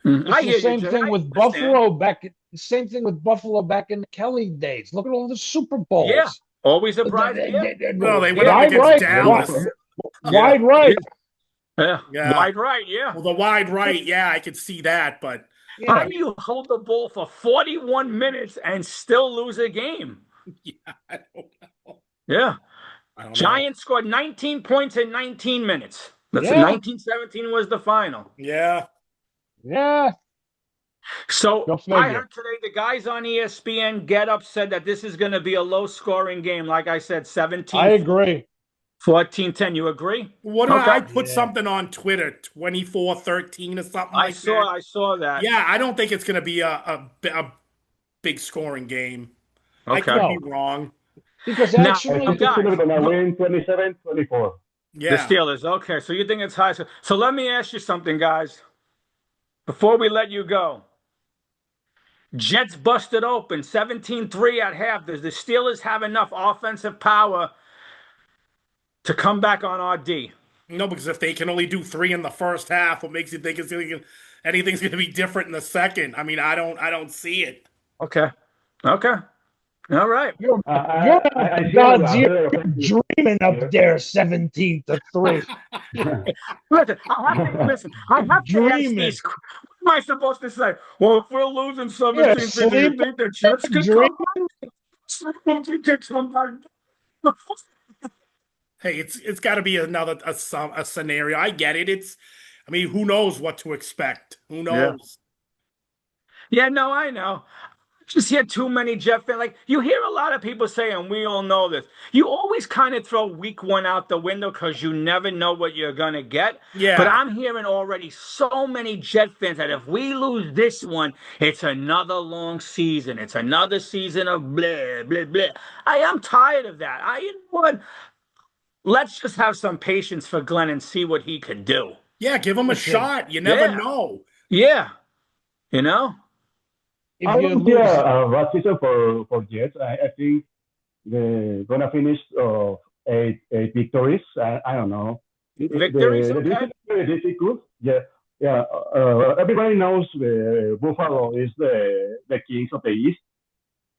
the same thing with Buffalo back. Same thing with Buffalo back in the Kelly days. Look at all the Super Bowls. Yeah, always a bride. No, they went up against Dallas. Wide right. Yeah. Wide right. Yeah. Well, the wide right. Yeah, I could see that, but how do you hold the ball for 41 minutes and still lose a game? Yeah, I don't know. Yeah. Giants scored 19 points in 19 minutes. That's 1917 was the final. Yeah. Yeah. So I heard today the guys on ESPN Get Up said that this is going to be a low-scoring game. Like I said, 17. I agree. 14-10. You agree? What did I put something on Twitter? 24-13 or something like that. I saw that. Yeah, I don't think it's going to be a big scoring game. Okay. I could be wrong. Because actually, I think it's going to win 27-24. Yeah. The Steelers. Okay, so you think it's high. So let me ask you something, guys. Before we let you go. Jets busted open 17-3 at half. Does the Steelers have enough offensive power to come back on our D? No, because if they can only do 3 in the first half, what makes you think anything's going to be different in the second? I don't see it. Okay. All right. You're I, I see gods. a You're very offensive dreaming up here. there, 17-3. Listen, I have to ask Dreaming. these. What am I supposed to say? Well, if we're losing You're 17 to, do you asleep. think the Jets could Dreaming. come back? Hey, it's got to be another a scenario. I get it. I mean, who knows what to expect? Who Yeah. knows? Yeah, no, I know. Just hear too many Jet fans. Like you hear a lot of people say, and we all know this. You always kind of throw week one out the window because you never know what you're gonna get. But Yeah, I'm hearing already so many Jet fans that if we lose this one, it's another long season. It's another season of blah blah blah. I am tired of that. You know what? Let's just have some patience for Glenn and see what he can do. yeah. Give him a Listen, shot. You never Yeah, know. yeah. You know. if I you don't see lose, a bad season for Jets. I think they're gonna finish eight victories. I don't know. Victories, The okay. division is very difficult. Yeah, yeah. Everybody knows Buffalo is the kings of the East,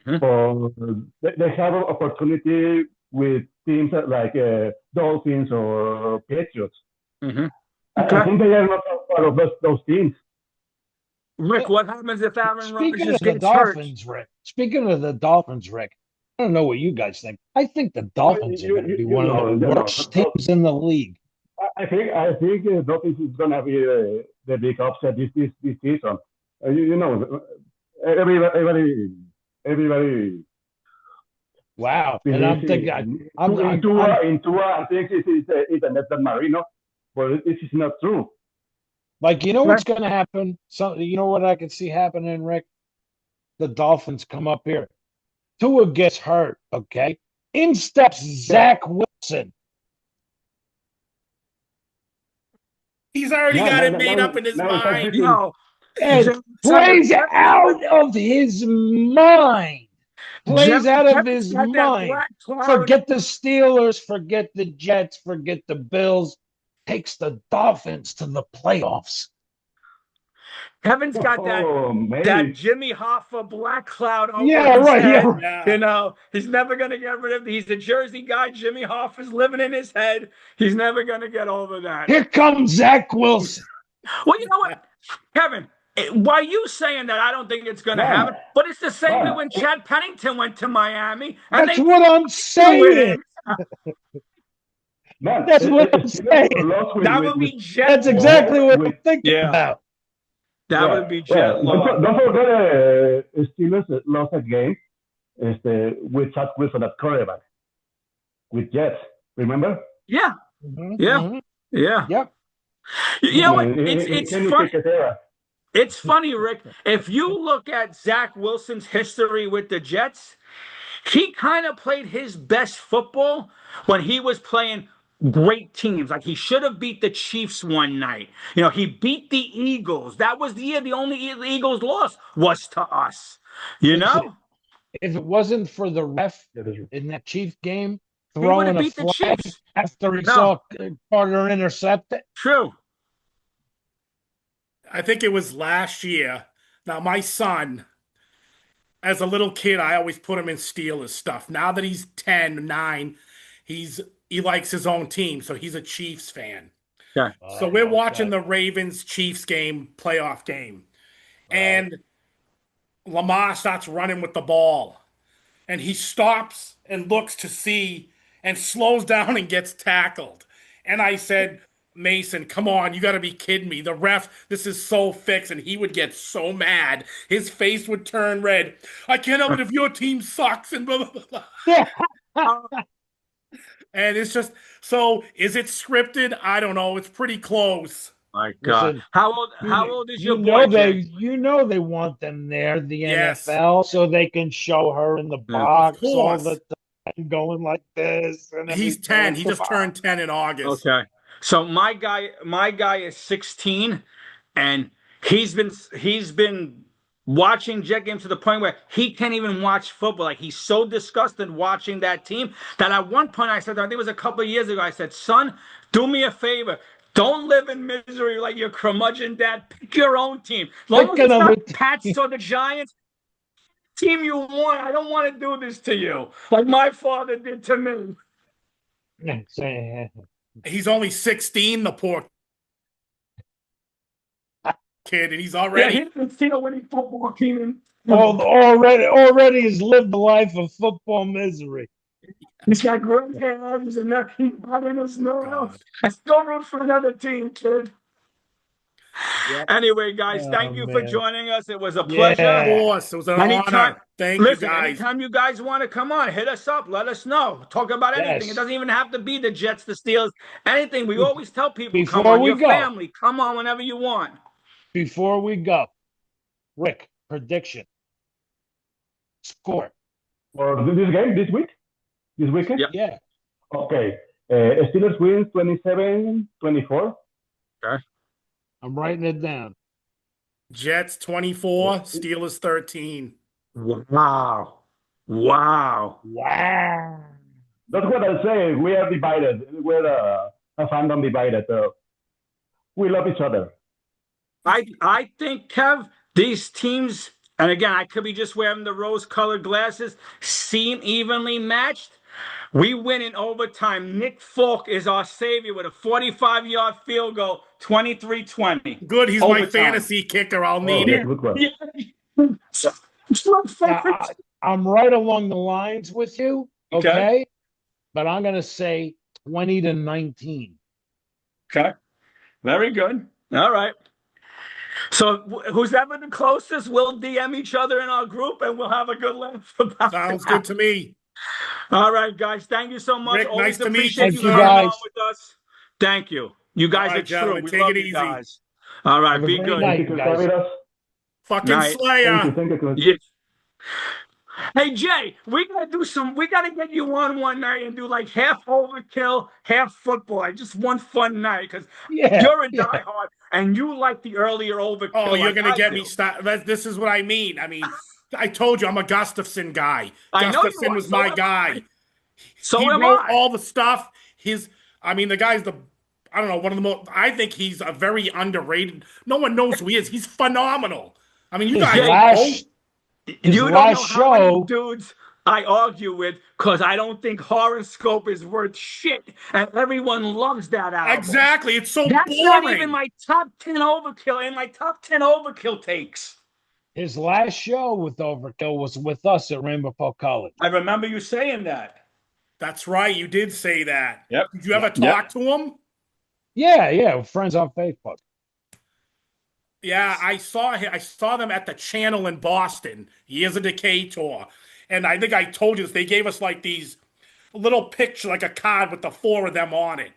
Hmm. but they have an opportunity with teams like Dolphins or Patriots. Hmm. I Okay. think they are not part of those teams. Rick, what happens if Aaron speaking Rodgers of the gets hurt? Dolphins, Rick. Speaking of the Dolphins, Rick. I don't know what you guys think. I think the Well, Dolphins are going to be one of the you know. worst teams in the league. I think Dolphins is gonna be the big upset this season. You know, everybody Wow. And believes I'm thinking, in Tua and thinks it's a net Marino, but this is not true. like, you know Right. what's going to happen? So, you know what I can see happening, Rick? The Dolphins come up here. Tua gets hurt. Okay. In steps Yeah, Zach Wilson. He's already yeah. got it made up in his Now it's mind. everything. No, And plays out of his mind. Plays out of Kevin's his got that mind. black cloud. Forget the Steelers, forget the Jets, forget the Bills. Takes the Dolphins to the playoffs. Kevin's got Oh, that maybe. Jimmy Hoffa black cloud over Yeah, his right. Yeah, head. right. Yeah. You know, he's never gonna get rid of it. He's a Jersey guy. Jimmy Hoffa's living in his head. He's never gonna get over that. Here comes Zach Wilson. Well, you know what, Kevin? Why you saying that? I don't think it's going to Man, happen. But it's the same way man, when Chad Pennington went to Miami and That's they what I'm with saying. him. man. That's what I'm Steelers saying. lost That would be with Jet That's law. exactly what with I'm thinking Yeah, about. that yeah. would be Well, Jet law. don't forget Steelers lost a game with Zach Wilson at quarterback with Jets. Remember? Yeah, Mhm, yeah, mhm. yeah. Yep. You know what? In It's Kenny fun. Pickett's era. It's funny, Rick. If you look at Zach Wilson's history with the Jets, he kind of played his best football when he was playing great teams. Like he should have beat the Chiefs one night. You know, he beat the Eagles. That was the year the only year the Eagles lost was to us. You Listen, know, if it wasn't for the ref That is true. in that Chief game he would have throwing a beat the flag Chiefs. after he No, saw Carter intercept it, true. I think it was last year. Now, my son, as a little kid, I always put him in Steelers stuff. Now that he's 10, 9, he likes his own team, so he's a Chiefs fan. Okay. So we're watching okay. the Ravens Chiefs game, playoff game. Right. And Lamar starts running with the ball. And he stops and looks to see and slows down and gets tackled. And I said, Mason, come on, you got to be kidding me. The ref, this is so fixed. And he would get so mad. His face would turn red. I can't help it if your team sucks and blah, blah, blah, blah. Yeah. And it's just, so is it scripted? I don't know. It's pretty close. My God. Listen, How old is you your know boy, they Jay? you know they want them there, the Yes. NFL, so they can show her in the Yeah. Of box all course. the time, going like this. And He's everything. 10. He just turned 10 in August. Okay. So my guy is 16 and he's been watching Jet games to the point where he can't even watch football. Like he's so disgusted watching that team that at one point I said, I think it was a couple of years ago, I said, son, do me a favor. Don't live in misery like your curmudgeon dad. Pick your own team. As long as Pick it's another not Pats or the Giants, team you want. I don't want to do this to you like my father did to me. He's only 16, the poor kid, and he's Yeah, already. he didn't see a winning football team. Already has lived the life of football misery. He's got great hands and he's got in his nose. God. I still root for another team, kid. Yep. Anyway, guys, thank you for man. joining us. It was a Of pleasure. course, it was an honor. Thank you, guys. Anytime you guys want to come on, hit us up. Let us know. Talk about anything. Yes. It doesn't even have to be the Jets, the Steelers, anything. We always tell people, come Before on, we your go. family. Come on whenever you want. Before we go, Rick, prediction. Score. For this game, this weekend? Yep. Yeah. Okay. Steelers wins 27-24. Okay. I'm writing it down. Jets 24, Steelers 13. Wow. Wow. Wow. That's what I say. We are divided. We're a fandom divided. We love each other. I think, Kev, these teams, and again, I could be just wearing the rose-colored glasses, seem evenly matched. We win in overtime. Nick Folk is our savior with a 45-yard field goal, 23-20. Good, he's my fantasy kicker. I'll need it. Good one. Now, I'm right along the lines with you, okay? But I'm going to say 20-19. Okay. Very good. All right. So who's ever the closest, we'll DM each other in our group and we'll have a good laugh about Sounds that. good to me. All right, guys. Thank you so much. Rick, Always nice to meet appreciate you, you sir. coming guys. on with us. Thank you. You guys All right, are true. gentlemen, We take love it you easy. guys. All right, Have a be great good. night. Thank you for guys. having us. Fucking Night. Slayer. Thank you. Yeah. Hey Jay, we gotta get you on one night and do like half overkill, half football. Like just one fun night because you're a diehard and you like the earlier overkill. Oh, you're like gonna I get do. me started. This is what I mean. I told you I'm a Gustafson guy. I know you Gustafson are. was So my am guy. I. So he am wrote I. all the stuff. The guy's I don't know, one of the most. I think he's a very underrated. No one knows who he is. He's phenomenal. I mean, you guys don't know. You don't know how many dudes I argue with because I don't think Horoscope is worth shit, and everyone loves that album. Exactly, it's so That's boring. not even my top 10 overkill, and my top 10 overkill takes. His last show with Overkill was with us at Rainbow Park College. I remember you saying that. That's right, you did say that. Yep. Did you ever talk to him? Yeah, friends on Facebook. Yeah, I saw them at the Channel in Boston, Years of Decay tour. And I think I told you this. They gave us like these little picture, like a card with the four of them on it.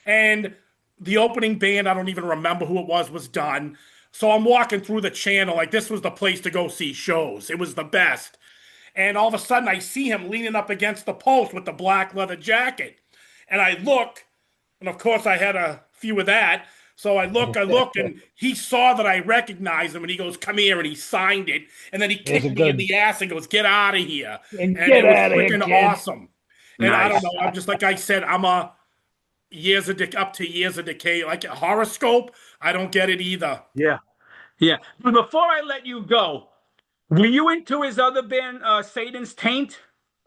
And the opening band, I don't even remember who it was done. So I'm walking through the Channel, like this was the place to go see shows. It was the best. And all of a sudden I see him leaning up against the post with the black leather jacket. And I look, and of course I had a few of that. So I look, and he saw that I recognized him, and he goes, "Come here," and he signed it, and then he kicked me in the ass and goes, "Get out of here!" And it was freaking awesome. And nice. I don't know, I'm just like I said, I'm a up to Years of Decay, like a Horoscope. I don't get it either. Yeah. But before I let you go, were you into his other band, Satan's Taint?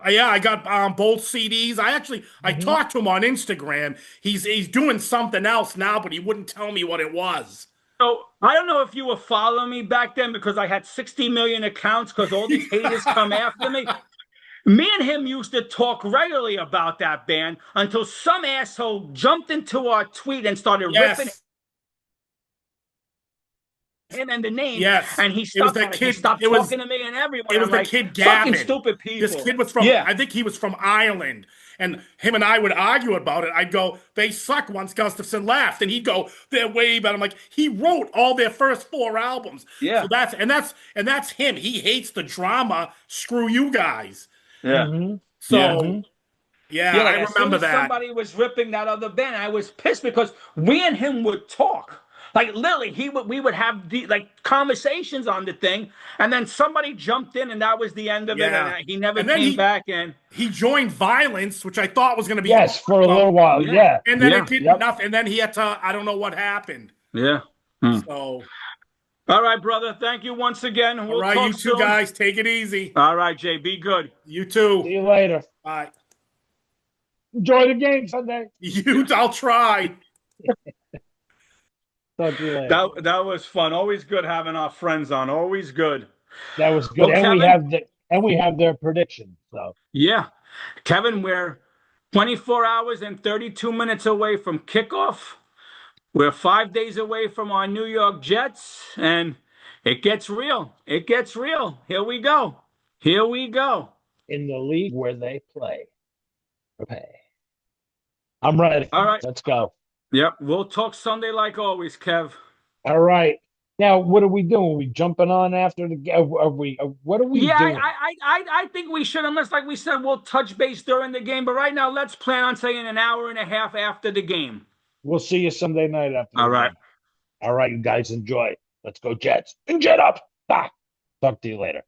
Yeah, I got both CDs. I talked to him on Instagram. He's doing something else now, but he wouldn't tell me what it was. So I don't know if you were following me back then because I had 60 million accounts because all these haters come after me. Me and him used to talk regularly about that band until some asshole jumped into our tweet and started ripping him and the name. Yes, and he stopped talking to me and everyone. It was the kid Gavin. Fucking stupid people. This kid was from, I think he was from Ireland. And him and I would argue about it. I'd go, they suck once Gustafson left. And he'd go, they're way better. I'm like, he wrote all their first 4 albums. Yeah. So that's him. He hates the drama. Screw you guys. Yeah. Mm-hmm. So yeah, I remember that. Somebody was ripping that other band. I was pissed because we and him would talk. Like literally, we would have conversations on the thing, and then somebody jumped in, and that was the end of it. And he never came back in. He joined Violence, which I thought was going to be for a little while. Yeah, and then it did nothing. And then he had to. I don't know what happened. Yeah. So All right, brother. Thank you once again. All We'll right, talk you two soon. guys, take it easy. All right, Jay. Be good. You See too. you later. Bye. Enjoy the game Sunday. I'll try. Talk to you later. That was fun. Always good having our friends on. Always good. That was good. Well, And Kevin, we have their predictions. So yeah, Kevin, we're 24 hours and 32 minutes away from kickoff. We're 5 days away from our New York Jets, and it gets real. It gets real. Here we go. Here we go. in the league where they play. Okay. I'm ready. All right. Let's go. Yep. We'll talk Sunday like always, Kev. All right. Now, what are we doing? Are we jumping on after the game? What are we Yeah, doing? I think we should, unless, like we said, we'll touch base during the game. But right now, let's plan on saying an hour and a half after the game. We'll see you Sunday night after All the right. game. All right, you guys enjoy. Let's go Jets. And Jet up. Bye. Talk to you later.